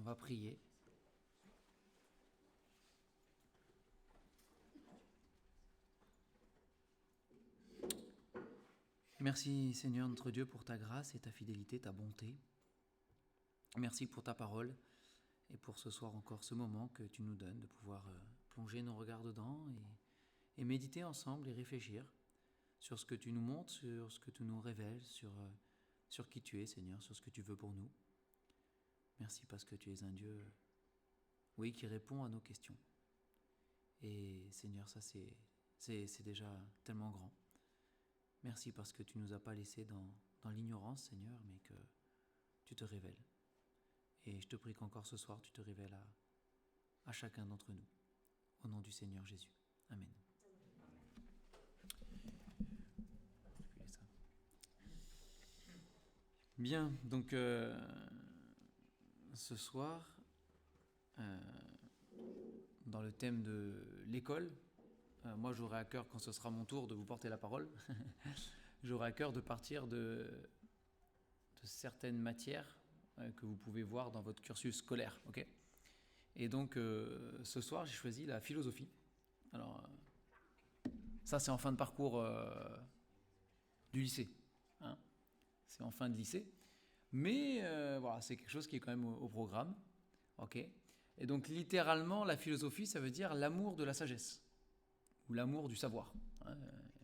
va prier. Merci Seigneur notre Dieu pour ta grâce et ta fidélité, ta bonté. Merci pour ta parole et pour ce soir encore ce moment que tu nous donnes de pouvoir plonger nos regards dedans et méditer ensemble et réfléchir sur ce que tu nous montres, sur ce que tu nous révèles, sur qui tu es Seigneur, sur ce que tu veux pour nous. Merci parce que tu es un Dieu, oui, qui répond à nos questions. Et Seigneur, ça c'est déjà tellement grand. Merci parce que tu ne nous as pas laissés dans l'ignorance, Seigneur, mais que tu te révèles. Et je te prie qu'encore ce soir, tu te révèles à chacun d'entre nous. Au nom du Seigneur Jésus. Amen. Bien, donc ce soir, dans le thème de l'école, moi j'aurai à cœur, quand ce sera mon tour de vous porter la parole, j'aurai à cœur de partir de certaines matières que vous pouvez voir dans votre cursus scolaire. Okay, et donc ce soir j'ai choisi la philosophie. Alors ça c'est en fin de parcours du lycée. Hein, c'est en fin de lycée. Mais voilà, c'est quelque chose qui est quand même au programme. Okay, et donc littéralement la philosophie ça veut dire l'amour de la sagesse. Ou l'amour du savoir, hein,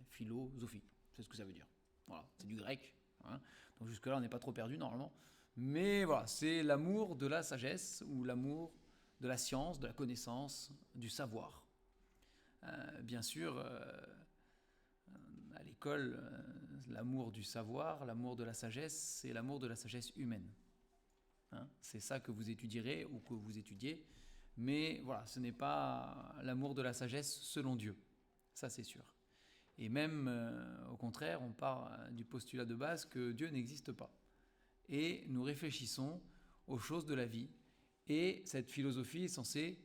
philosophie, c'est ce que ça veut dire. Voilà, c'est du grec, hein, donc jusque-là on n'est pas trop perdu normalement. Mais voilà, c'est l'amour de la sagesse ou l'amour de la science, de la connaissance, du savoir. Bien sûr, à l'école, l'amour du savoir, l'amour de la sagesse, c'est l'amour de la sagesse humaine. Hein, c'est ça que vous étudierez ou que vous étudiez, mais voilà, ce n'est pas l'amour de la sagesse selon Dieu. Ça, c'est sûr. Et même, au contraire, on part du postulat de base que Dieu n'existe pas. Et nous réfléchissons aux choses de la vie. Et cette philosophie est censée,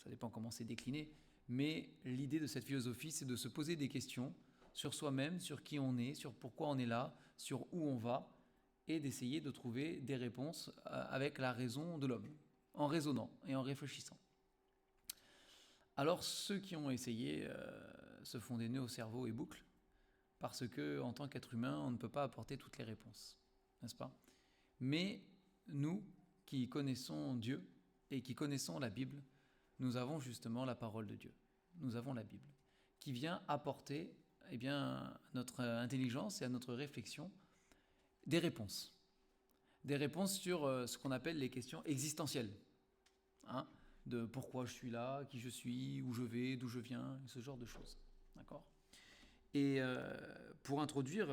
ça dépend comment c'est décliné, mais l'idée de cette philosophie, c'est de se poser des questions sur soi-même, sur qui on est, sur pourquoi on est là, sur où on va, et d'essayer de trouver des réponses avec la raison de l'homme, en raisonnant et en réfléchissant. Alors ceux qui ont essayé se font des nœuds au cerveau et bouclent, parce que en tant qu'être humain, on ne peut pas apporter toutes les réponses, n'est-ce pas ? Mais nous, qui connaissons Dieu et qui connaissons la Bible, nous avons justement la parole de Dieu. Nous avons la Bible, qui vient apporter à notre intelligence et à notre réflexion des réponses. Des réponses sur ce qu'on appelle les questions existentielles. Hein, de pourquoi je suis là, qui je suis, où je vais, d'où je viens, ce genre de choses. D'accord ? Et pour introduire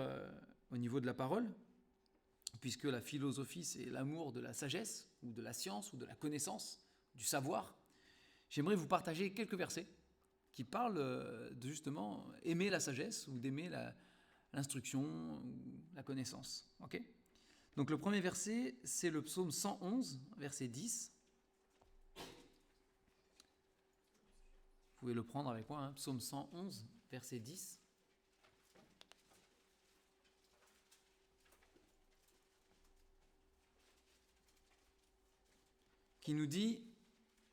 au niveau de la parole, puisque la philosophie c'est l'amour de la sagesse, ou de la science, ou de la connaissance, du savoir, j'aimerais vous partager quelques versets qui parlent de justement aimer la sagesse, ou d'aimer l'instruction, ou la connaissance. Ok ? Donc le premier verset, c'est le psaume 111, verset 10. Vous pouvez le prendre avec moi, hein, psaume 111, verset 10. Qui nous dit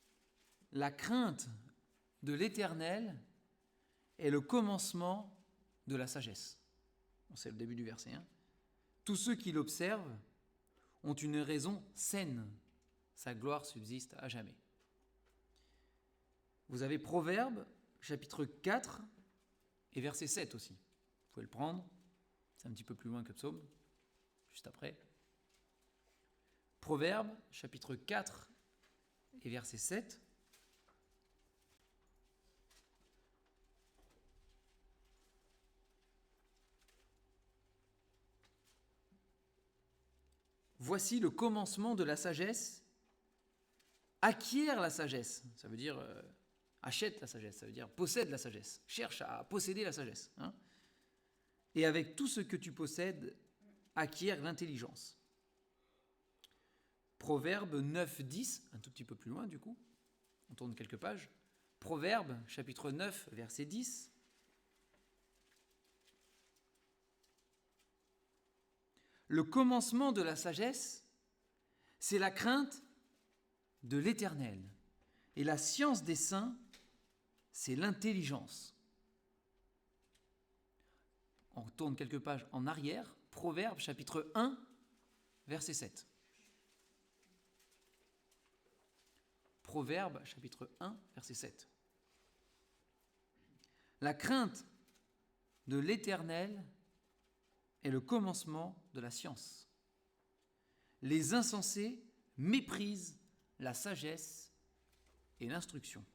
« La crainte de l'Éternel est le commencement de la sagesse. » Bon, c'est le début du verset. Hein. Tous ceux qui l'observent ont une raison saine. Sa gloire subsiste à jamais. Vous avez Proverbes, chapitre 4 et verset 7 aussi. Vous pouvez le prendre. C'est un petit peu plus loin que Psaume, juste après. Proverbes, chapitre 4 et verset 7. Voici le commencement de la sagesse. Acquiert la sagesse. Ça veut dire achète la sagesse. Ça veut dire possède la sagesse. Cherche à posséder la sagesse. Hein. Et avec tout ce que tu possèdes, acquiert l'intelligence. Proverbe 9, 10, un tout petit peu plus loin du coup. On tourne quelques pages. Proverbe, chapitre 9, verset 10. Le commencement de la sagesse, c'est la crainte de l'Éternel. Et la science des saints, c'est l'intelligence. On retourne quelques pages en arrière, Proverbes chapitre 1, verset 7. Proverbes chapitre 1, verset 7. La crainte de l'Éternel est le commencement de la science. Les insensés méprisent la sagesse et l'instruction.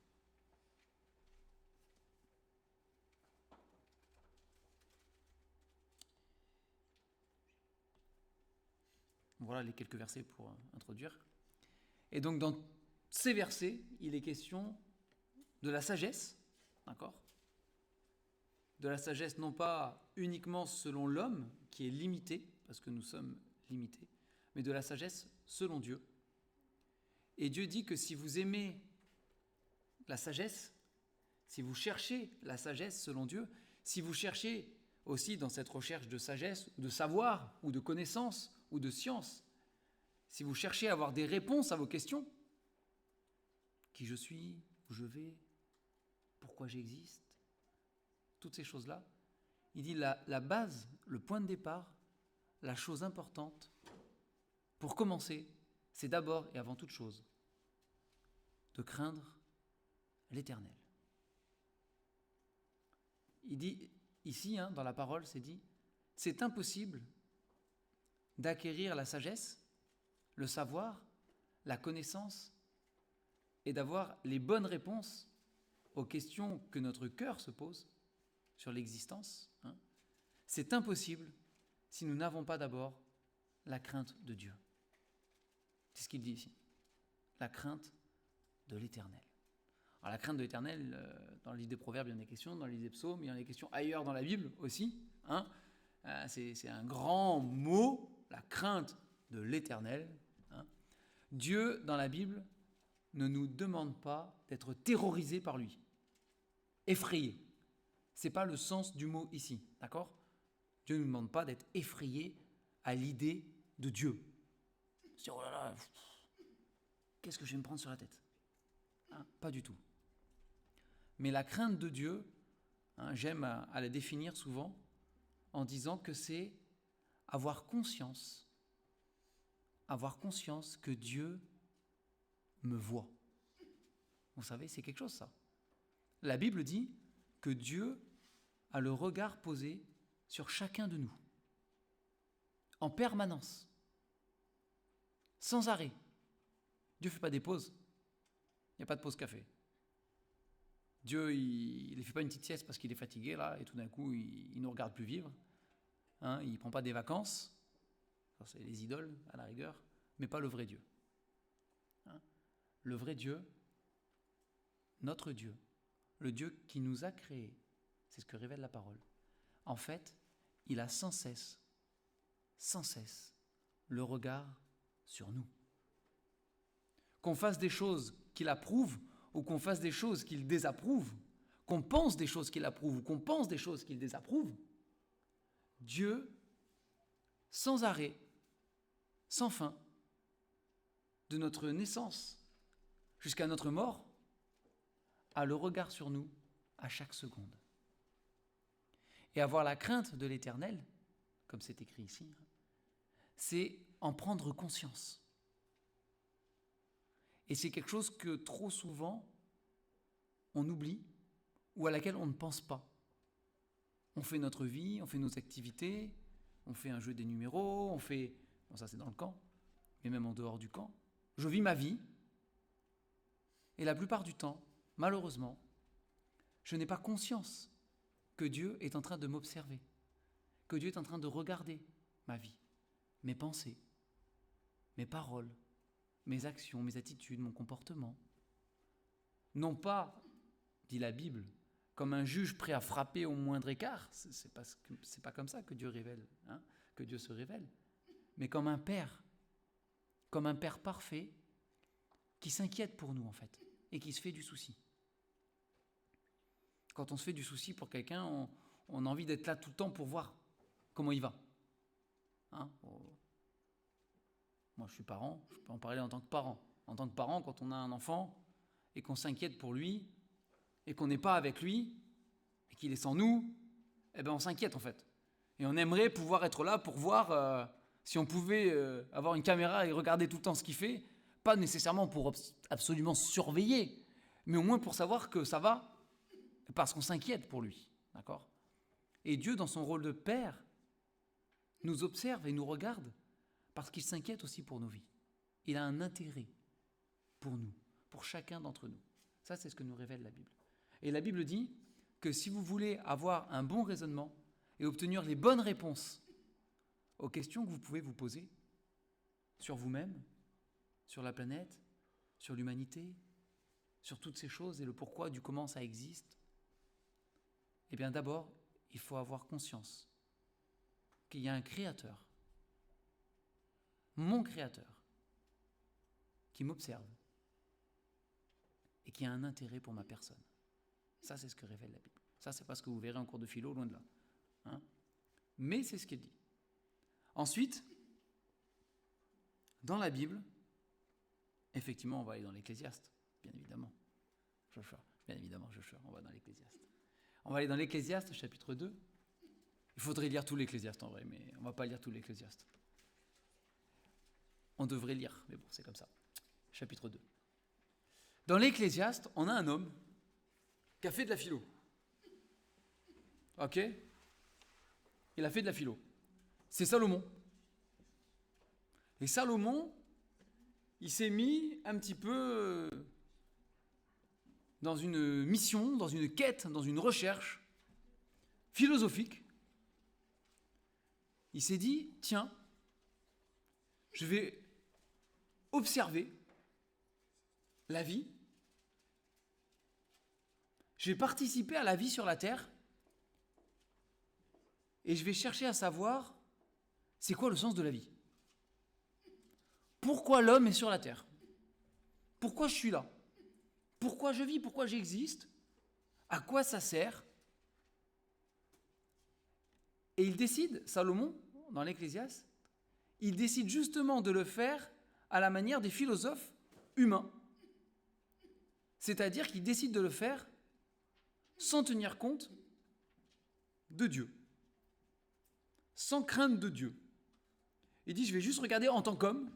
Voilà les quelques versets pour introduire. Et donc dans ces versets, il est question de la sagesse, d'accord ? De la sagesse non pas uniquement selon l'homme, qui est limité, parce que nous sommes limités, mais de la sagesse selon Dieu. Et Dieu dit que si vous aimez la sagesse, si vous cherchez la sagesse selon Dieu, si vous cherchez aussi dans cette recherche de sagesse, de savoir ou de connaissance ou de science, si vous cherchez à avoir des réponses à vos questions, qui je suis, où je vais, pourquoi j'existe, toutes ces choses-là, il dit la base, le point de départ, la chose importante, pour commencer, c'est d'abord et avant toute chose de craindre l'Éternel. Il dit ici, dans la parole, c'est dit, c'est impossible d'acquérir la sagesse, le savoir, la connaissance et d'avoir les bonnes réponses aux questions que notre cœur se pose sur l'existence. C'est impossible si nous n'avons pas d'abord la crainte de Dieu. C'est ce qu'il dit ici. La crainte de l'Éternel. Alors la crainte de l'Éternel, dans le livre des Proverbes, il y en a question, dans le livre des Psaumes, il y en a question ailleurs dans la Bible aussi. C'est un grand mot, la crainte de l'Éternel. Dieu, dans la Bible, ne nous demande pas d'être terrorisés par lui, effrayés. Ce n'est pas le sens du mot ici, d'accord ? Dieu ne nous demande pas d'être effrayés à l'idée de Dieu. C'est oh là là, qu'est-ce que je vais me prendre sur la tête ? Pas du tout. Mais la crainte de Dieu, j'aime à la définir souvent en disant que c'est avoir conscience que Dieu me voit. Vous savez, c'est quelque chose ça. La Bible dit que Dieu a le regard posé sur chacun de nous, en permanence, sans arrêt. Dieu ne fait pas des pauses. Il n'y a pas de pause café. Dieu, il ne fait pas une petite sieste parce qu'il est fatigué, là, et tout d'un coup, il ne nous regarde plus vivre. Il ne prend pas des vacances. Ça, c'est les idoles, à la rigueur, mais pas le vrai Dieu. Le vrai Dieu, notre Dieu, le Dieu qui nous a créés, c'est ce que révèle la parole. En fait, il a sans cesse, le regard sur nous. Qu'on fasse des choses qu'il approuve ou qu'on fasse des choses qu'il désapprouve, qu'on pense des choses qu'il approuve ou qu'on pense des choses qu'il désapprouve, Dieu, sans arrêt, sans fin, de notre naissance jusqu'à notre mort, a le regard sur nous à chaque seconde. Et avoir la crainte de l'Éternel, comme c'est écrit ici, c'est en prendre conscience. Et c'est quelque chose que trop souvent, on oublie ou à laquelle on ne pense pas. On fait notre vie, on fait nos activités, on fait un jeu des numéros, on fait... Bon, ça c'est dans le camp, mais même en dehors du camp. Je vis ma vie, et la plupart du temps, malheureusement, je n'ai pas conscience que Dieu est en train de m'observer, que Dieu est en train de regarder ma vie, mes pensées, mes paroles, mes actions, mes attitudes, mon comportement. Non pas, dit la Bible, comme un juge prêt à frapper au moindre écart, c'est pas comme ça que Dieu révèle, que Dieu se révèle, mais comme un père parfait qui s'inquiète pour nous en fait, et qui se fait du souci. Quand on se fait du souci pour quelqu'un, on a envie d'être là tout le temps pour voir comment il va. Moi, je suis parent, je peux en parler en tant que parent. En tant que parent, quand on a un enfant et qu'on s'inquiète pour lui et qu'on n'est pas avec lui et qu'il est sans nous, eh ben on s'inquiète en fait. Et on aimerait pouvoir être là pour voir si on pouvait avoir une caméra et regarder tout le temps ce qu'il fait, pas nécessairement pour absolument surveiller, mais au moins pour savoir que ça va, parce qu'on s'inquiète pour lui, d'accord ? Et Dieu, dans son rôle de père, nous observe et nous regarde parce qu'il s'inquiète aussi pour nos vies. Il a un intérêt pour nous, pour chacun d'entre nous. Ça, c'est ce que nous révèle la Bible. Et la Bible dit que si vous voulez avoir un bon raisonnement et obtenir les bonnes réponses aux questions que vous pouvez vous poser sur vous-même, sur la planète, sur l'humanité, sur toutes ces choses et le pourquoi du comment ça existe, eh bien d'abord, il faut avoir conscience qu'il y a un créateur, mon créateur, qui m'observe et qui a un intérêt pour ma personne. Ça, c'est ce que révèle la Bible. Ça, c'est pas ce que vous verrez en cours de philo, loin de là. Hein ? Mais c'est ce qu'il dit. Ensuite, dans la Bible, effectivement, on va aller dans l'Ecclésiaste, bien évidemment. Joshua, on va dans l'Ecclésiaste. On va aller dans l'Ecclésiaste, chapitre 2. Il faudrait lire tout l'Ecclésiaste en vrai, mais on ne va pas lire tout l'Ecclésiaste. On devrait lire, mais bon, c'est comme ça. Chapitre 2. Dans l'Ecclésiaste, on a un homme qui a fait de la philo. Ok ? Il a fait de la philo. C'est Salomon. Et Salomon, il s'est mis un petit peu dans une mission, dans une quête, dans une recherche philosophique. Il s'est dit, tiens, je vais observer la vie, je vais participer à la vie sur la terre et je vais chercher à savoir c'est quoi le sens de la vie. Pourquoi l'homme est sur la terre ? Pourquoi je suis là ? Pourquoi je vis ? Pourquoi j'existe ? À quoi ça sert ? Et il décide, Salomon, dans l'Ecclésiaste, il décide justement de le faire à la manière des philosophes humains. C'est-à-dire qu'il décide de le faire sans tenir compte de Dieu, sans crainte de Dieu. Il dit, je vais juste regarder en tant qu'homme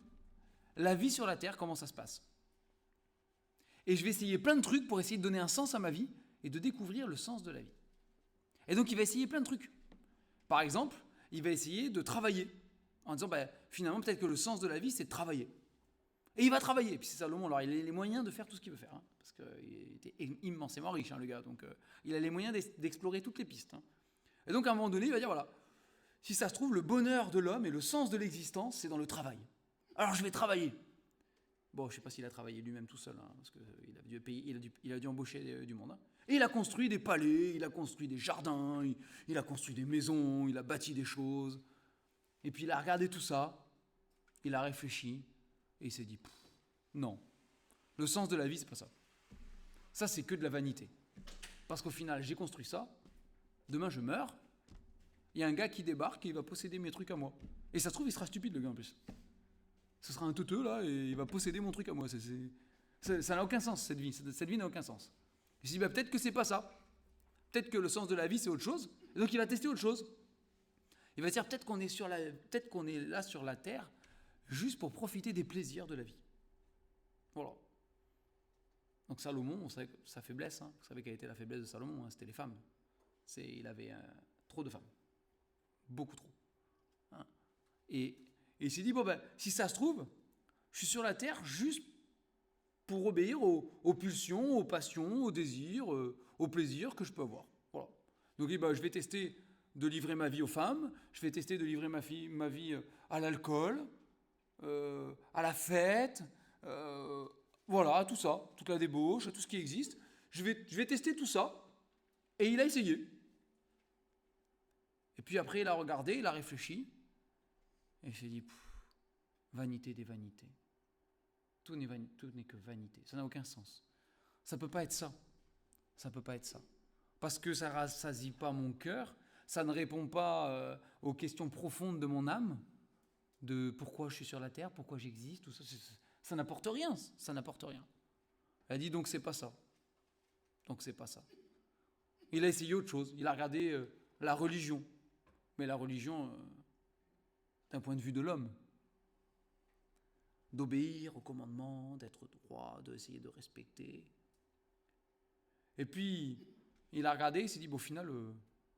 la vie sur la terre, comment ça se passe. Et je vais essayer plein de trucs pour essayer de donner un sens à ma vie et de découvrir le sens de la vie. Et donc il va essayer plein de trucs. Par exemple, il va essayer de travailler en disant, finalement, peut-être que le sens de la vie, c'est de travailler. Et il va travailler. Et puis c'est Salomon, alors il a les moyens de faire tout ce qu'il veut faire, parce qu'il était immensément riche, le gars. Donc il a les moyens d'explorer toutes les pistes. Et donc à un moment donné, il va dire, voilà, si ça se trouve, le bonheur de l'homme et le sens de l'existence, c'est dans le travail. Alors je vais travailler. Bon, je ne sais pas s'il a travaillé lui-même tout seul, parce qu'il a dû embaucher du monde. Et il a construit des palais, il a construit des jardins, il a construit des maisons, il a bâti des choses. Et puis il a regardé tout ça, il a réfléchi, et il s'est dit, non, le sens de la vie, c'est pas ça. Ça, c'est que de la vanité. Parce qu'au final, j'ai construit ça, demain je meurs, il y a un gars qui débarque et il va posséder mes trucs à moi. Et ça se trouve, il sera stupide, le gars, en plus. Ce sera un teuteux, là, et il va posséder mon truc à moi. Ça n'a aucun sens, cette vie. Cette vie n'a aucun sens. Il se dit, peut-être que c'est pas ça. Peut-être que le sens de la vie, c'est autre chose. Et donc, il va tester autre chose. Il va dire, peut-être qu'on est là sur la terre juste pour profiter des plaisirs de la vie. Voilà. Donc, Salomon, on savait sa faiblesse. Vous savez quelle était la faiblesse de Salomon, c'était les femmes. Il avait trop de femmes. Beaucoup trop. Et il s'est dit, si ça se trouve, je suis sur la terre juste pour obéir aux pulsions, aux passions, aux désirs, aux plaisirs que je peux avoir. Voilà. Donc je vais tester de livrer ma vie aux femmes, je vais tester de livrer ma vie à l'alcool, à la fête, voilà, tout ça, toute la débauche, tout ce qui existe. Je vais tester tout ça, et il a essayé. Et puis après, il a regardé, il a réfléchi, et il s'est dit, vanité des vanités. Tout n'est que vanité. Ça n'a aucun sens. Ça ne peut pas être ça. Ça ne peut pas être ça. Parce que ça ne rassasie pas mon cœur, ça ne répond pas aux questions profondes de mon âme. de pourquoi je suis sur la terre, pourquoi j'existe, tout ça, ça n'apporte rien, ça n'apporte rien. Elle dit donc c'est pas ça. Donc c'est pas ça. Il a essayé autre chose, il a regardé la religion. Mais la religion, d'un point de vue de l'homme, d'obéir aux commandements, d'être droit, d'essayer de respecter. Et puis, il a regardé, il s'est dit, bon, au final,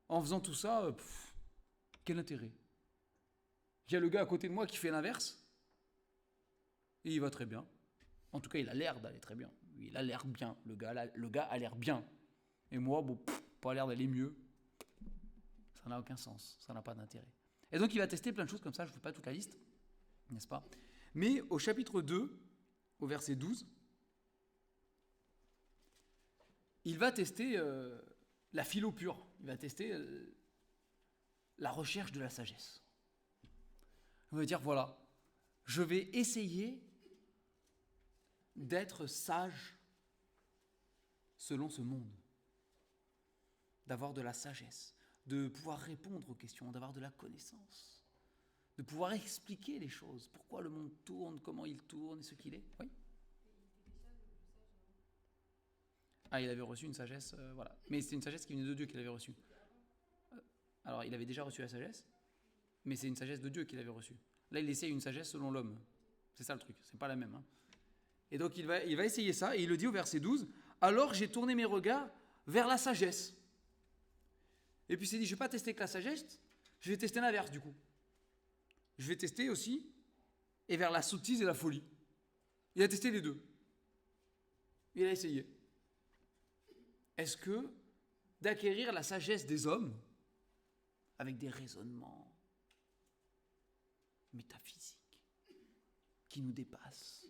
en faisant tout ça, quel intérêt? Il y a le gars à côté de moi qui fait l'inverse, et il va très bien. En tout cas, il a l'air d'aller très bien. Il a l'air bien, le gars a l'air bien. Et moi, bon, pas l'air d'aller mieux. Ça n'a aucun sens, ça n'a pas d'intérêt. Et donc, il va tester plein de choses comme ça, je ne fais pas toute la liste, n'est-ce pas? Mais au chapitre 2, au verset 12, il va tester la philo pure, il va tester la recherche de la sagesse. Il va dire, voilà, je vais essayer d'être sage selon ce monde, d'avoir de la sagesse, de pouvoir répondre aux questions, d'avoir de la connaissance, de pouvoir expliquer les choses, pourquoi le monde tourne, comment il tourne et ce qu'il est. Oui. Ah, il avait reçu une sagesse, voilà. Mais c'est une sagesse qui venait de Dieu qu'il avait reçue. Alors, il avait déjà reçu la sagesse, mais c'est une sagesse de Dieu qu'il avait reçue. Là, il essaye une sagesse selon l'homme. C'est ça le truc, c'est pas la même. Hein. Et donc, il va essayer ça, et il le dit au verset 12, « Alors j'ai tourné mes regards vers la sagesse. » Et puis il s'est dit, je ne vais pas tester que la sagesse, je vais tester l'inverse du coup. Je vais tester aussi, et vers la sottise et la folie. Il a testé les deux. Il a essayé. Est-ce que d'acquérir la sagesse des hommes, avec des raisonnements métaphysiques, qui nous dépassent,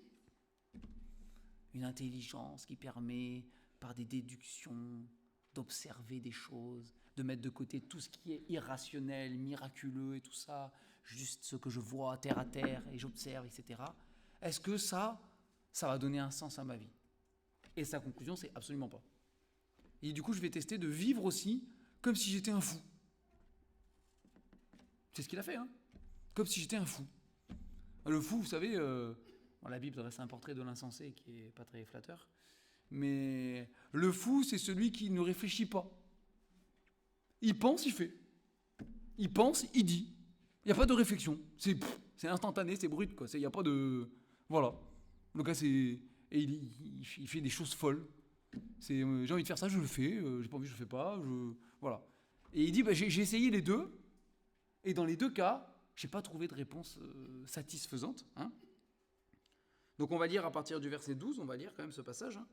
une intelligence qui permet, par des déductions, d'observer des choses, de mettre de côté tout ce qui est irrationnel, miraculeux et tout ça, juste ce que je vois terre à terre et j'observe, etc. Est-ce que ça va donner un sens à ma vie? Et sa conclusion, c'est absolument pas. Et du coup, je vais tester de vivre aussi comme si j'étais un fou. C'est ce qu'il a fait, hein? Comme si j'étais un fou. Le fou, vous savez, la Bible dresse un portrait de l'insensé qui est pas très flatteur. Mais le fou, c'est celui qui ne réfléchit pas. Il pense, il fait. Il pense, il dit. Il n'y a pas de réflexion. C'est instantané, c'est brut, quoi. Il n'y a pas de... Voilà. Le gars, c'est... Et il fait des choses folles. J'ai envie de faire ça, je le fais. J'ai pas envie, je le fais pas. Voilà. Et il dit, j'ai essayé les deux. Et dans les deux cas, j'ai pas trouvé de réponse satisfaisante. Hein. Donc on va lire à partir du verset 12, on va lire quand même ce passage. Hein.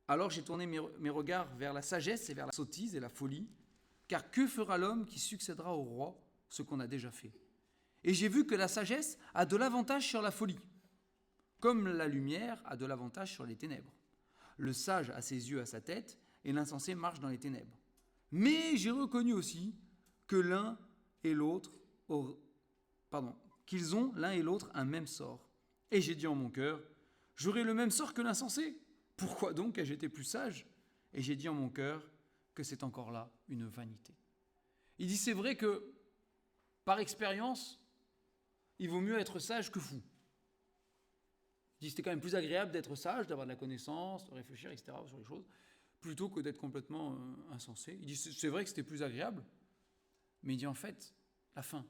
Alors j'ai tourné mes regards vers la sagesse et vers la sottise et la folie, car que fera l'homme qui succédera au roi, ce qu'on a déjà fait? Et j'ai vu que la sagesse a de l'avantage sur la folie, comme la lumière a de l'avantage sur les ténèbres. Le sage a ses yeux à sa tête, et l'insensé marche dans les ténèbres. Mais j'ai reconnu aussi que qu'ils ont l'un et l'autre un même sort. Et j'ai dit en mon cœur, j'aurai le même sort que l'insensé. Pourquoi donc ai-je été plus sage? Et j'ai dit en mon cœur que c'est encore là une vanité. Il dit, c'est vrai que, par expérience, il vaut mieux être sage que fou. Il dit, c'était quand même plus agréable d'être sage, d'avoir de la connaissance, de réfléchir, etc., sur les choses, plutôt que d'être complètement insensé. Il dit, c'est vrai que c'était plus agréable, mais il dit, en fait, la fin,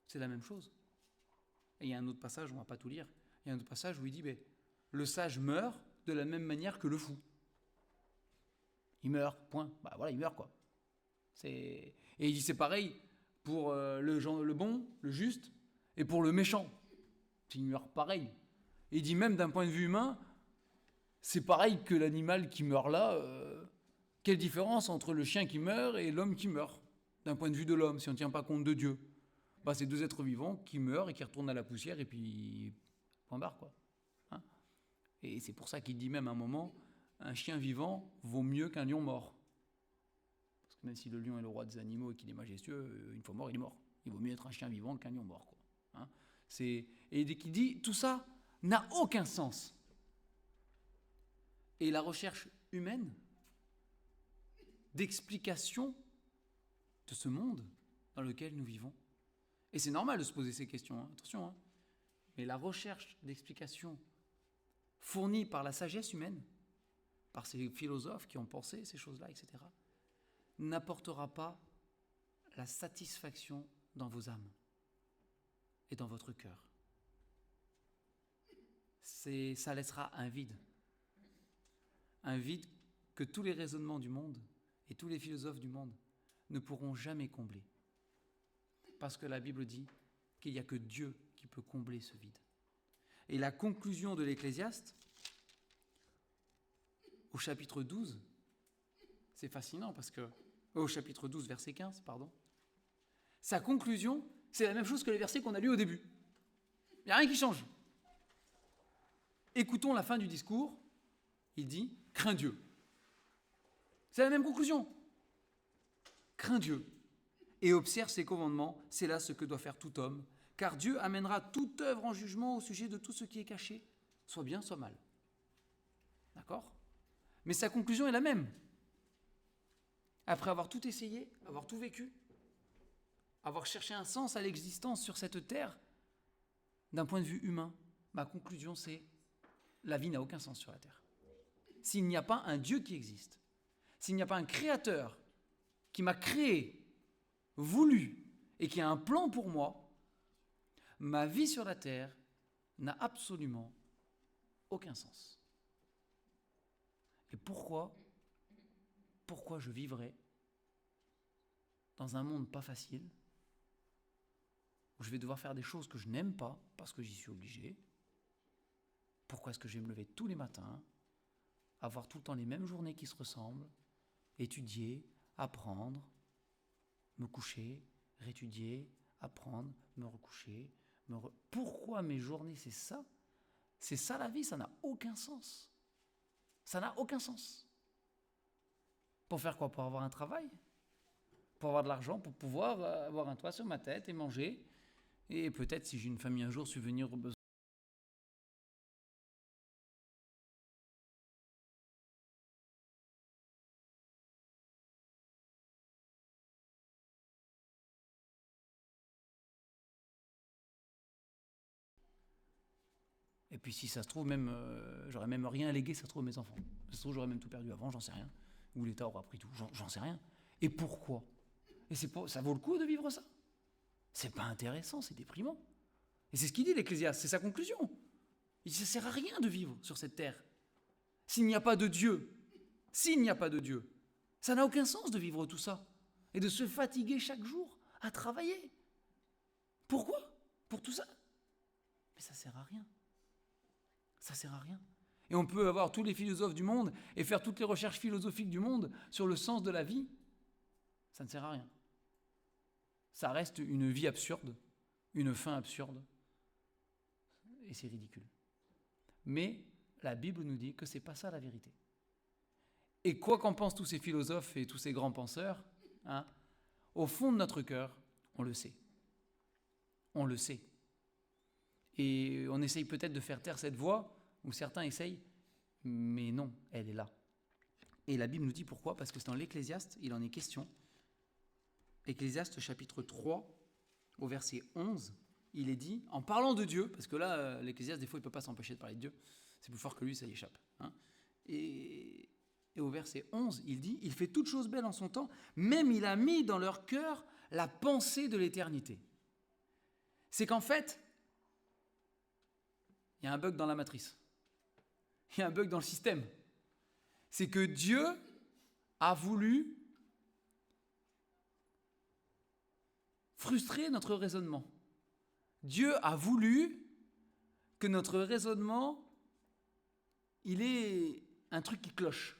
c'est la même chose. Et il y a un autre passage, on ne va pas tout lire, il y a un autre passage où il dit, le sage meurt de la même manière que le fou. Il meurt, point. Voilà, il meurt, quoi. Et il dit, c'est pareil pour le bon, le juste, et pour le méchant. Il meurt pareil. Et il dit, même d'un point de vue humain, c'est pareil que l'animal qui meurt là. Quelle différence entre le chien qui meurt et l'homme qui meurt? D'un point de vue de l'homme, si on ne tient pas compte de Dieu. C'est deux êtres vivants qui meurent et qui retournent à la poussière, et puis, point barre, quoi. Hein? Et c'est pour ça qu'il dit même à un moment, un chien vivant vaut mieux qu'un lion mort. Parce que même si le lion est le roi des animaux et qu'il est majestueux, une fois mort, il est mort. Il vaut mieux être un chien vivant qu'un lion mort, quoi. Hein? Et dès qu'il dit, tout ça n'a aucun sens. Et la recherche humaine d'explication de ce monde dans lequel nous vivons Et c'est normal de se poser ces questions, hein, attention. Hein. Mais la recherche d'explications fournie par la sagesse humaine, par ces philosophes qui ont pensé ces choses-là, etc., n'apportera pas la satisfaction dans vos âmes et dans votre cœur. Ça laissera un vide que tous les raisonnements du monde et tous les philosophes du monde ne pourront jamais combler. Parce que la Bible dit qu'il n'y a que Dieu qui peut combler ce vide. Et la conclusion de l'Ecclésiaste, au chapitre 12, c'est fascinant parce que, au chapitre 12, verset 15, pardon, sa conclusion, c'est la même chose que les versets qu'on a lus au début. Il n'y a rien qui change. Écoutons la fin du discours, il dit « Crains Dieu ». C'est la même conclusion. Crains Dieu et observe ses commandements, c'est là ce que doit faire tout homme, car Dieu amènera toute œuvre en jugement au sujet de tout ce qui est caché, soit bien, soit mal. D'accord ? Mais sa conclusion est la même. Après avoir tout essayé, avoir tout vécu, avoir cherché un sens à l'existence sur cette terre, d'un point de vue humain, ma conclusion c'est la vie n'a aucun sens sur la terre. S'il n'y a pas un Dieu qui existe, s'il n'y a pas un créateur qui m'a créé, voulu et qui a un plan pour moi, ma vie sur la terre n'a absolument aucun sens. Et pourquoi je vivrais dans un monde pas facile, où je vais devoir faire des choses que je n'aime pas parce que j'y suis obligé? Pourquoi est-ce que je vais me lever tous les matins, avoir tout le temps les mêmes journées qui se ressemblent, étudier, apprendre, me coucher, réétudier, apprendre, me recoucher, Pourquoi mes journées, c'est ça? C'est ça la vie, ça n'a aucun sens. Ça n'a aucun sens. Pour faire quoi? Pour avoir un travail? Pour avoir de l'argent, pour pouvoir avoir un toit sur ma tête et manger. Et peut-être, si j'ai une famille un jour, subvenir aux besoins. Et puis si ça se trouve, même, j'aurais même rien légué, ça se trouve, à mes enfants. Ça se trouve, j'aurais même tout perdu avant, j'en sais rien. Ou l'État aura pris tout, j'en sais rien. Et pourquoi? Et ça vaut le coup de vivre ça? C'est pas intéressant, c'est déprimant. Et c'est ce qu'il dit l'Ecclésiaste, c'est sa conclusion. Il dit, ça sert à rien de vivre sur cette terre. S'il n'y a pas de Dieu, ça n'a aucun sens de vivre tout ça. Et de se fatiguer chaque jour à travailler. Pourquoi? Pour tout ça? Mais ça sert à rien. Ça sert à rien. Et on peut avoir tous les philosophes du monde et faire toutes les recherches philosophiques du monde sur le sens de la vie. Ça ne sert à rien. Ça reste une vie absurde, une fin absurde. Et c'est ridicule. Mais la Bible nous dit que c'est pas ça la vérité. Et quoi qu'en pensent tous ces philosophes et tous ces grands penseurs, au fond de notre cœur, on le sait. On le sait. Et on essaye peut-être de faire taire cette voix, ou certains essayent, mais non, elle est là. Et la Bible nous dit pourquoi, parce que c'est dans l'Ecclésiaste, il en est question. Ecclésiaste chapitre 3, au verset 11, il est dit, en parlant de Dieu, parce que là, l'Ecclésiaste, des fois, il ne peut pas s'empêcher de parler de Dieu, c'est plus fort que lui, ça y échappe. Et au verset 11, il dit, il fait toutes choses belles en son temps, même il a mis dans leur cœur la pensée de l'éternité. C'est qu'en fait, il y a un bug dans la matrice. Il y a un bug dans le système. C'est que Dieu a voulu frustrer notre raisonnement. Dieu a voulu que notre raisonnement, il ait un truc qui cloche.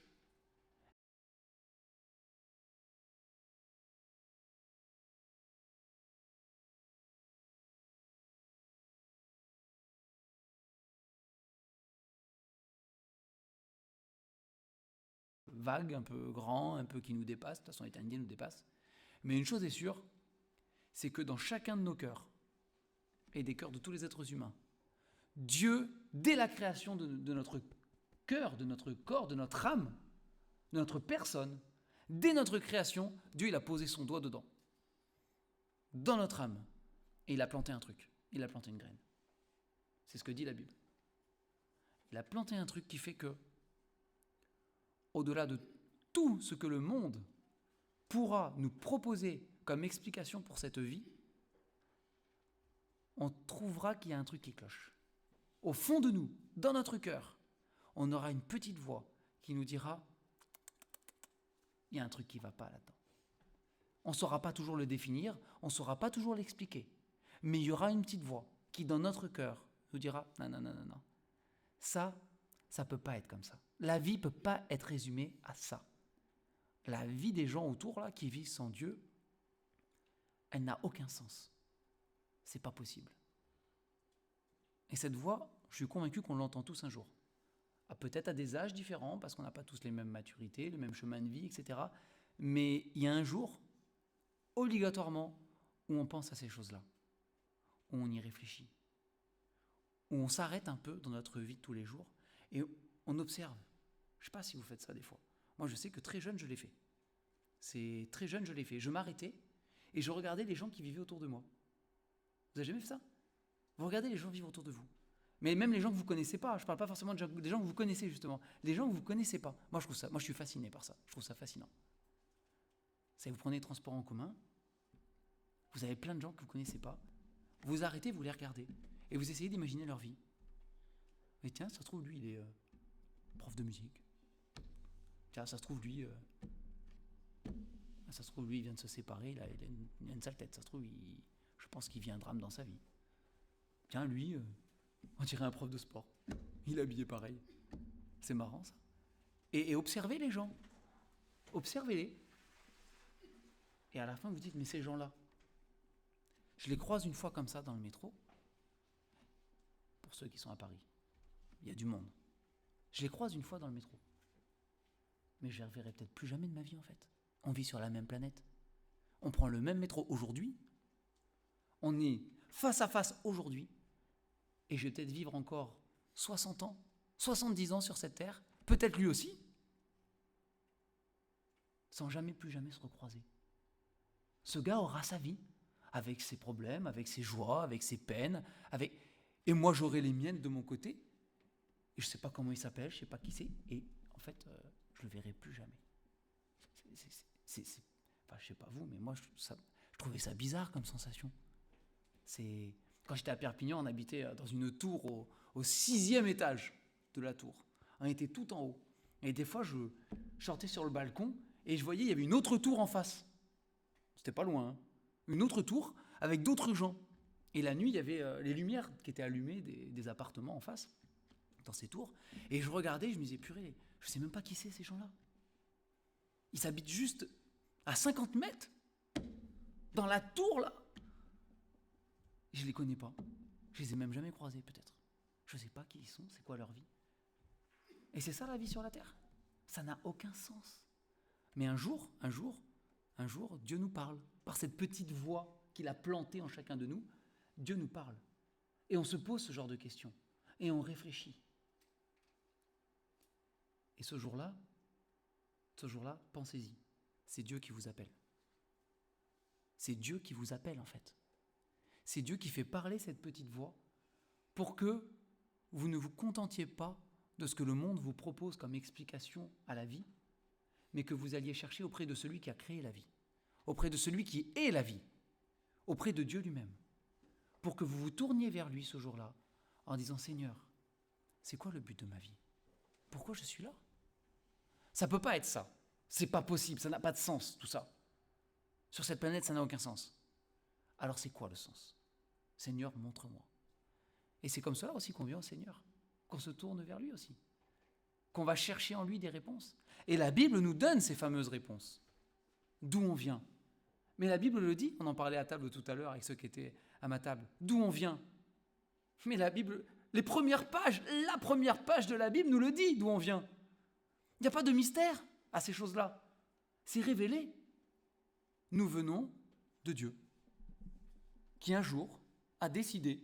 Vague, un peu grand, un peu qui nous dépasse, de toute façon l'éternité nous dépasse. Mais une chose est sûre, c'est que dans chacun de nos cœurs, et des cœurs de tous les êtres humains, Dieu, dès la création de notre cœur, de notre corps, de notre âme, de notre personne, dès notre création, Dieu il a posé son doigt dedans, dans notre âme. Et il a planté un truc. Il a planté une graine. C'est ce que dit la Bible. Il a planté un truc qui fait que, au-delà de tout ce que le monde pourra nous proposer comme explication pour cette vie, on trouvera qu'il y a un truc qui cloche. Au fond de nous, dans notre cœur, on aura une petite voix qui nous dira « il y a un truc qui ne va pas là-dedans ». On ne saura pas toujours le définir, on ne saura pas toujours l'expliquer, mais il y aura une petite voix qui, dans notre cœur, nous dira « non, non, non, non, non, ça ne peut pas être comme ça. La vie ne peut pas être résumée à ça. La vie des gens autour, là, qui vivent sans Dieu, elle n'a aucun sens. C'est pas possible. » Et cette voix, je suis convaincu qu'on l'entend tous un jour. Peut-être à des âges différents, parce qu'on n'a pas tous les mêmes maturités, le même chemin de vie, etc. Mais il y a un jour, obligatoirement, où on pense à ces choses-là, où on y réfléchit, où on s'arrête un peu dans notre vie de tous les jours et on observe. Je ne sais pas si vous faites ça des fois. Moi, je sais que très jeune, je l'ai fait. C'est très jeune, je l'ai fait. Je m'arrêtais et je regardais les gens qui vivaient autour de moi. Vous n'avez jamais fait ça ? Vous regardez les gens vivre autour de vous. Mais même les gens que vous ne connaissez pas. Je ne parle pas forcément des gens que vous connaissez, justement. Les gens que vous ne connaissez pas. Moi, je suis fasciné par ça. Je trouve ça fascinant. C'est vous prenez les transports en commun, vous avez plein de gens que vous ne connaissez pas, vous arrêtez, vous les regardez, et vous essayez d'imaginer leur vie. Et tiens, ça se trouve, lui, il est prof de musique. Tiens, ça se trouve, lui, il vient de se séparer, il a une sale tête. Ça se trouve, je pense qu'il vit un drame dans sa vie. Tiens, lui, on dirait un prof de sport. Il est habillé pareil. C'est marrant, ça. Et observez les gens. Observez-les. Et à la fin, vous dites, mais ces gens-là, je les croise une fois comme ça dans le métro. Pour ceux qui sont à Paris, il y a du monde. Je les croise une fois dans le métro. Mais je les reverrai peut-être plus jamais de ma vie, en fait. On vit sur la même planète. On prend le même métro aujourd'hui. On est face à face aujourd'hui. Et je vais peut-être vivre encore 60 ans, 70 ans sur cette terre. Peut-être lui aussi. Sans plus jamais se recroiser. Ce gars aura sa vie, avec ses problèmes, avec ses joies, avec ses peines, et moi j'aurai les miennes de mon côté, et je ne sais pas comment il s'appelle, je ne sais pas qui c'est, et en fait, je ne le verrai plus jamais. Enfin, je ne sais pas vous, mais moi je trouvais ça bizarre comme sensation. Quand j'étais à Perpignan, on habitait dans une tour au 6e étage de la tour. On était tout en haut. Et des fois, je sortais sur le balcon, et je voyais, il y avait une autre tour en face. C'était pas loin, hein. Une autre tour avec d'autres gens. Et la nuit, il y avait les lumières qui étaient allumées des appartements en face, dans ces tours. Et je regardais, je me disais, purée, je sais même pas qui c'est ces gens-là. Ils s'habitent juste à 50 mètres, dans la tour là. Je les connais pas. Je les ai même jamais croisés peut-être. Je sais pas qui ils sont, c'est quoi leur vie. Et c'est ça la vie sur la terre. Ça n'a aucun sens. Mais un jour, Dieu nous parle. Par cette petite voix qu'il a plantée en chacun de nous, Dieu nous parle. Et on se pose ce genre de questions. Et on réfléchit. Et ce jour-là, pensez-y. C'est Dieu qui vous appelle. C'est Dieu qui vous appelle en fait. C'est Dieu qui fait parler cette petite voix pour que vous ne vous contentiez pas de ce que le monde vous propose comme explication à la vie, mais que vous alliez chercher auprès de celui qui a créé la vie, auprès de celui qui est la vie, auprès de Dieu lui-même, pour que vous vous tourniez vers lui ce jour-là en disant « Seigneur, c'est quoi le but de ma vie ? Pourquoi je suis là ? Ça ne peut pas être ça. C'est pas possible, ça n'a pas de sens tout ça. Sur cette planète, ça n'a aucun sens. Alors c'est quoi le sens ? Seigneur, montre-moi. » Et c'est comme cela aussi qu'on vient au Seigneur, qu'on se tourne vers lui aussi, qu'on va chercher en lui des réponses. Et la Bible nous donne ces fameuses réponses. D'où on vient. Mais la Bible le dit, on en parlait à table tout à l'heure avec ceux qui étaient à ma table. D'où on vient. Mais la Bible, la première page de la Bible nous le dit, d'où on vient. Il n'y a pas de mystère à ces choses-là. C'est révélé. Nous venons de Dieu, qui un jour a décidé,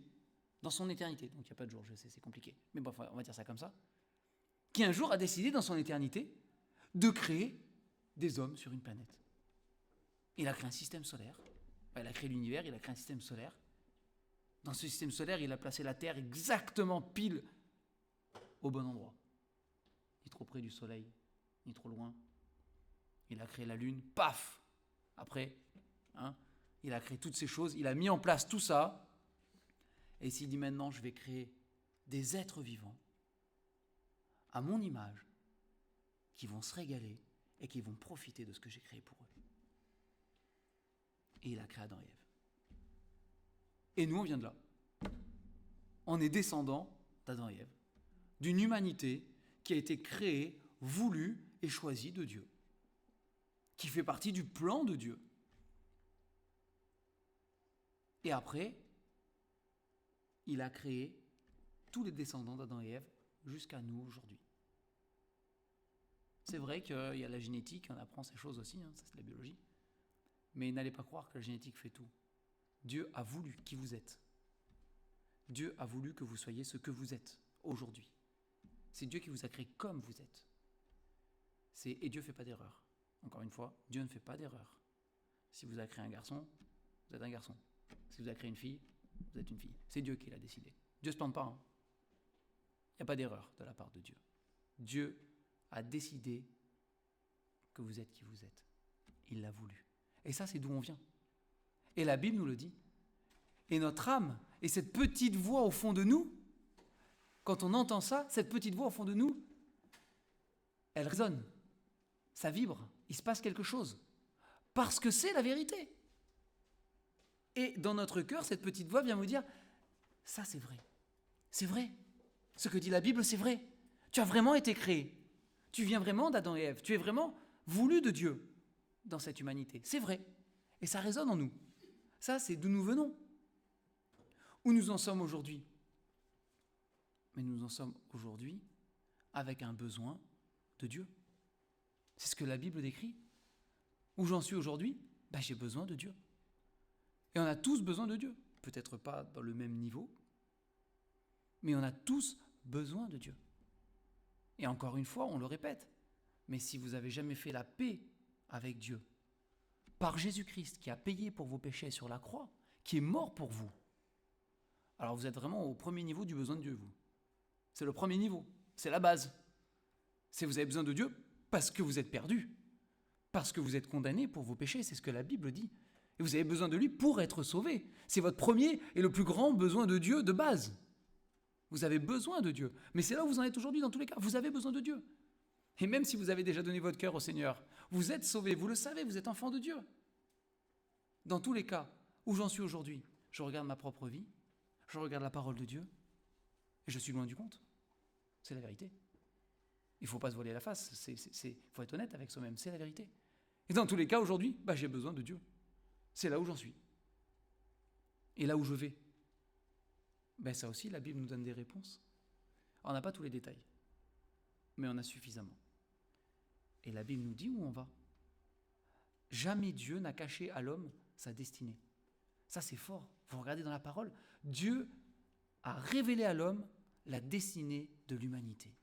dans son éternité, donc il n'y a pas de jour, je sais, c'est compliqué, mais bon, on va dire ça comme ça, qui un jour a décidé dans son éternité de créer des hommes sur une planète. Il a créé un système solaire, il a créé l'univers, il a créé un système solaire, Dans ce système solaire, il a placé la Terre exactement pile au bon endroit. Ni trop près du Soleil, ni trop loin. Il a créé la Lune, paf. Après, il a créé toutes ces choses, il a mis en place tout ça. Et s'il dit maintenant, je vais créer des êtres vivants à mon image, qui vont se régaler et qui vont profiter de ce que j'ai créé pour eux. Et il a créé Adam et Ève. Et nous, on vient de là. On est descendants d'Adam et Ève, d'une humanité qui a été créée, voulue et choisie de Dieu, qui fait partie du plan de Dieu. Et après, il a créé tous les descendants d'Adam et Ève jusqu'à nous aujourd'hui. C'est vrai qu'il y a la génétique, on apprend ces choses aussi, ça c'est la biologie. Mais n'allez pas croire que la génétique fait tout. Dieu a voulu qui vous êtes. Dieu a voulu que vous soyez ce que vous êtes aujourd'hui. C'est Dieu qui vous a créé comme vous êtes. Et Dieu ne fait pas d'erreur. Encore une fois, Dieu ne fait pas d'erreur. Si vous avez créé un garçon, vous êtes un garçon. Si vous avez créé une fille, vous êtes une fille. C'est Dieu qui l'a décidé. Dieu ne se plante pas. Il n'y a pas d'erreur de la part de Dieu. Dieu a décidé que vous êtes qui vous êtes. Il l'a voulu. Et ça, c'est d'où on vient. Et la Bible nous le dit. Et notre âme, et cette petite voix au fond de nous, quand on entend ça, cette petite voix au fond de nous, elle résonne, ça vibre, il se passe quelque chose. Parce que c'est la vérité. Et dans notre cœur, cette petite voix vient nous dire, ça c'est vrai. C'est vrai. Ce que dit la Bible, c'est vrai. Tu as vraiment été créé. Tu viens vraiment d'Adam et Ève. Tu es vraiment voulu de Dieu dans cette humanité. C'est vrai. Et ça résonne en nous. Ça, c'est d'où nous venons. Où nous en sommes aujourd'hui. Mais nous en sommes aujourd'hui avec un besoin de Dieu. C'est ce que la Bible décrit. Où j'en suis aujourd'hui, j'ai besoin de Dieu. Et on a tous besoin de Dieu. Peut-être pas dans le même niveau, mais on a tous besoin de Dieu. Et encore une fois, on le répète, mais si vous n'avez jamais fait la paix avec Dieu, par Jésus-Christ qui a payé pour vos péchés sur la croix, qui est mort pour vous, alors vous êtes vraiment au premier niveau du besoin de Dieu, vous. C'est le premier niveau, c'est la base. C'est vous avez besoin de Dieu parce que vous êtes perdu, parce que vous êtes condamné pour vos péchés, c'est ce que la Bible dit. Et vous avez besoin de lui pour être sauvé. C'est votre premier et le plus grand besoin de Dieu de base. Vous avez besoin de Dieu. Mais c'est là où vous en êtes aujourd'hui dans tous les cas. Vous avez besoin de Dieu. Et même si vous avez déjà donné votre cœur au Seigneur, vous êtes sauvé, vous le savez, vous êtes enfant de Dieu. Dans tous les cas, où j'en suis aujourd'hui, je regarde ma propre vie, je regarde la parole de Dieu, et je suis loin du compte. C'est la vérité. Il ne faut pas se voiler la face, il faut être honnête avec soi-même, c'est la vérité. Et dans tous les cas, aujourd'hui, j'ai besoin de Dieu. C'est là où j'en suis. Et là où je vais. Ça aussi, la Bible nous donne des réponses. On n'a pas tous les détails, mais on a suffisamment. Et la Bible nous dit où on va. Jamais Dieu n'a caché à l'homme sa destinée. Ça, c'est fort. Vous regardez dans la parole, Dieu a révélé à l'homme la destinée de l'humanité.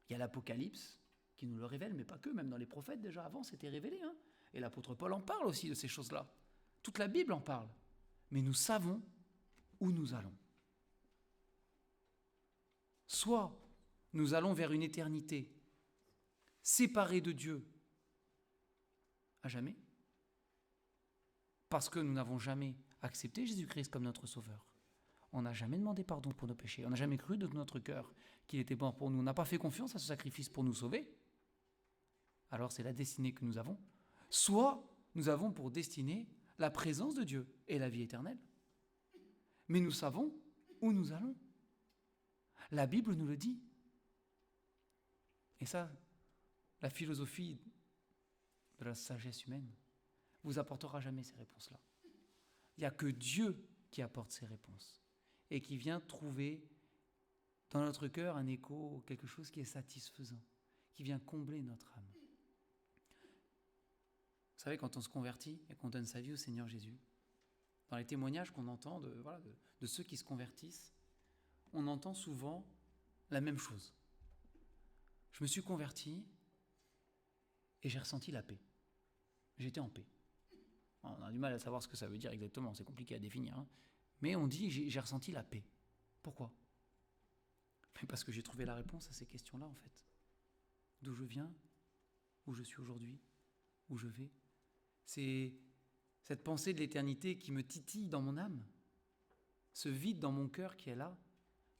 Il y a l'Apocalypse qui nous le révèle, mais pas que, même dans les prophètes déjà avant, c'était révélé. Et l'apôtre Paul en parle aussi de ces choses-là. Toute la Bible en parle. Mais nous savons où nous allons. Soit nous allons vers une éternité séparée de Dieu à jamais, parce que nous n'avons jamais accepté Jésus-Christ comme notre Sauveur. On n'a jamais demandé pardon pour nos péchés. On n'a jamais cru de notre cœur qu'il était mort pour nous. On n'a pas fait confiance à ce sacrifice pour nous sauver. Alors c'est la destinée que nous avons. Soit nous avons pour destinée la présence de Dieu et la vie éternelle. Mais nous savons où nous allons. La Bible nous le dit. Et ça, la philosophie de la sagesse humaine vous apportera jamais ces réponses-là. Il n'y a que Dieu qui apporte ces réponses et qui vient trouver dans notre cœur un écho, quelque chose qui est satisfaisant, qui vient combler notre âme. Vous savez, quand on se convertit et qu'on donne sa vie au Seigneur Jésus, dans les témoignages qu'on entend de ceux qui se convertissent, on entend souvent la même chose. Je me suis converti et j'ai ressenti la paix. J'étais en paix. On a du mal à savoir ce que ça veut dire exactement, c'est compliqué à définir. Mais on dit, j'ai ressenti la paix. Pourquoi? Mais parce que j'ai trouvé la réponse à ces questions-là, en fait. D'où je viens, où je suis aujourd'hui, où je vais. C'est cette pensée de l'éternité qui me titille dans mon âme. Ce vide dans mon cœur qui est là,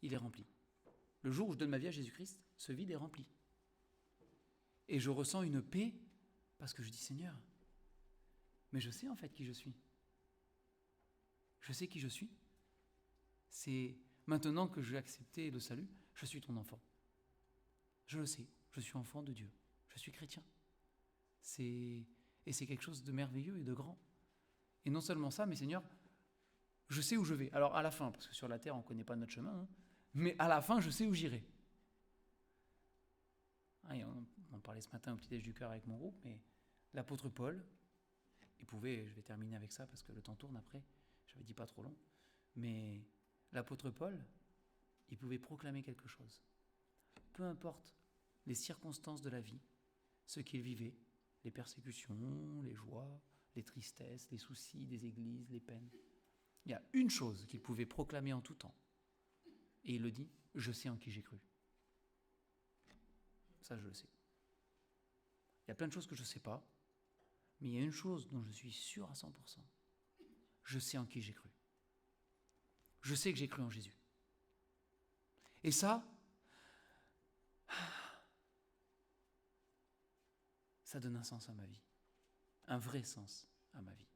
il est rempli. Le jour où je donne ma vie à Jésus-Christ, ce vide est rempli. Et je ressens une paix parce que je dis, Seigneur, mais je sais en fait qui je suis. Je sais qui je suis. C'est maintenant que j'ai accepté le salut, je suis ton enfant. Je le sais, je suis enfant de Dieu. Je suis chrétien. Et c'est quelque chose de merveilleux et de grand. Et non seulement ça, mais Seigneur, je sais où je vais. Alors à la fin, parce que sur la terre, on ne connaît pas notre chemin, hein, mais à la fin, je sais où j'irai. On en parlait ce matin au petit-déj du cœur avec mon groupe, mais l'apôtre Paul, je vais terminer avec ça parce que le temps tourne après, j'avais dit pas trop long, mais l'apôtre Paul, il pouvait proclamer quelque chose. Peu importe les circonstances de la vie, ce qu'il vivait, les persécutions, les joies, les tristesses, les soucis des églises, les peines. Il y a une chose qu'il pouvait proclamer en tout temps. Et il le dit, je sais en qui j'ai cru. Ça, je le sais. Il y a plein de choses que je ne sais pas, mais il y a une chose dont je suis sûr à 100%. Je sais en qui j'ai cru. Je sais que j'ai cru en Jésus. Et ça donne un sens à ma vie. Un vrai sens à ma vie.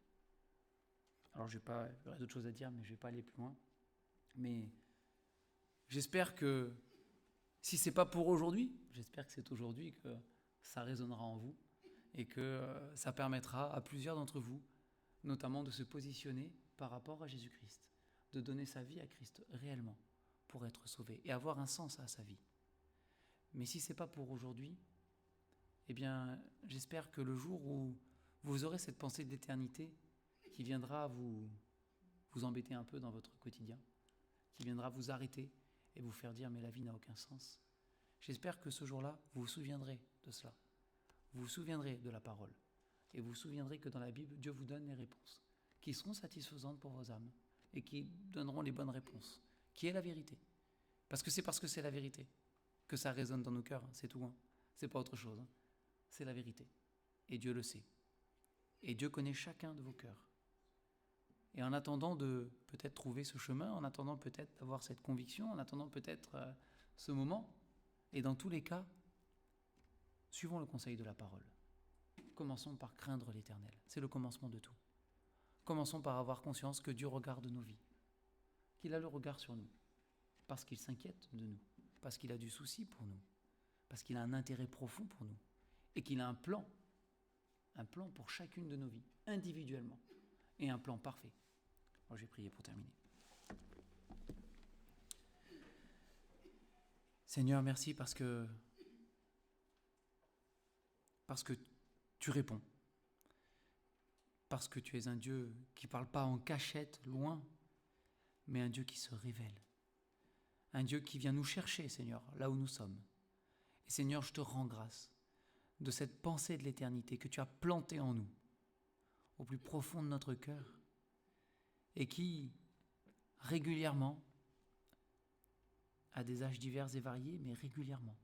Alors, il y aurait d'autres choses à dire, mais je ne vais pas aller plus loin. Mais j'espère que, si ce n'est pas pour aujourd'hui, j'espère que c'est aujourd'hui que ça résonnera en vous et que ça permettra à plusieurs d'entre vous, notamment de se positionner par rapport à Jésus-Christ, de donner sa vie à Christ réellement pour être sauvé et avoir un sens à sa vie. Mais si ce n'est pas pour aujourd'hui, eh bien, j'espère que le jour où vous aurez cette pensée de l'éternité qui viendra vous embêter un peu dans votre quotidien, qui viendra vous arrêter et vous faire dire « mais la vie n'a aucun sens », j'espère que ce jour-là, vous vous souviendrez de cela. Vous vous souviendrez de la parole. Et vous vous souviendrez que dans la Bible, Dieu vous donne les réponses qui seront satisfaisantes pour vos âmes et qui donneront les bonnes réponses, qui est la vérité. Parce que c'est la vérité que ça résonne dans nos cœurs, c'est tout. C'est pas autre chose. C'est la vérité. Et Dieu le sait. Et Dieu connaît chacun de vos cœurs. Et en attendant de peut-être trouver ce chemin, en attendant peut-être d'avoir cette conviction, en attendant peut-être ce moment, et dans tous les cas, suivons le conseil de la parole. Commençons par craindre l'Éternel. C'est le commencement de tout. Commençons par avoir conscience que Dieu regarde nos vies, qu'il a le regard sur nous, parce qu'il s'inquiète de nous, parce qu'il a du souci pour nous, parce qu'il a un intérêt profond pour nous, et qu'il a un plan pour chacune de nos vies, individuellement, et un plan parfait. Moi, je vais prier pour terminer. Seigneur, merci parce que tu réponds, parce que tu es un Dieu qui ne parle pas en cachette, loin, mais un Dieu qui se révèle, un Dieu qui vient nous chercher, Seigneur, là où nous sommes. Et Seigneur, je te rends grâce de cette pensée de l'éternité que tu as plantée en nous, au plus profond de notre cœur, et qui, régulièrement, à des âges divers et variés, mais régulièrement,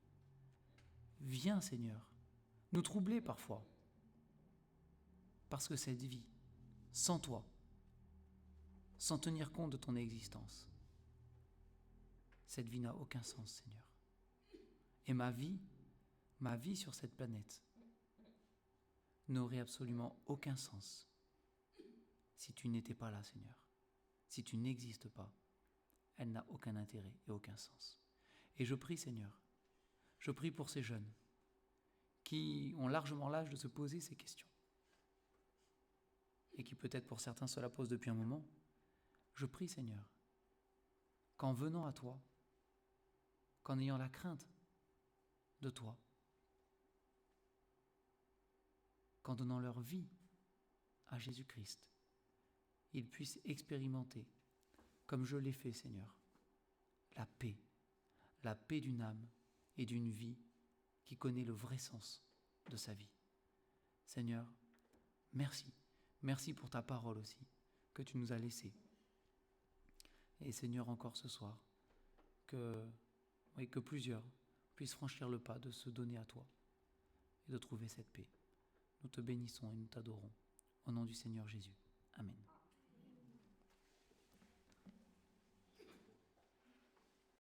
vient, Seigneur, nous troubler parfois, parce que cette vie, sans toi, sans tenir compte de ton existence, cette vie n'a aucun sens, Seigneur. Et ma vie sur cette planète n'aurait absolument aucun sens si tu n'étais pas là, Seigneur. Si tu n'existes pas, elle n'a aucun intérêt et aucun sens. Et je prie, Seigneur, je prie pour ces jeunes qui ont largement l'âge de se poser ces questions et qui peut-être pour certains se la posent depuis un moment. Je prie, Seigneur, qu'en venant à toi, qu'en ayant la crainte de toi, qu'en donnant leur vie à Jésus-Christ, ils puissent expérimenter, comme je l'ai fait, Seigneur, la paix d'une âme et d'une vie qui connaît le vrai sens de sa vie. Seigneur, merci. Merci pour ta parole aussi, que tu nous as laissée. Et Seigneur, encore ce soir, que plusieurs puissent franchir le pas de se donner à toi et de trouver cette paix. Nous te bénissons et nous t'adorons. Au nom du Seigneur Jésus. Amen.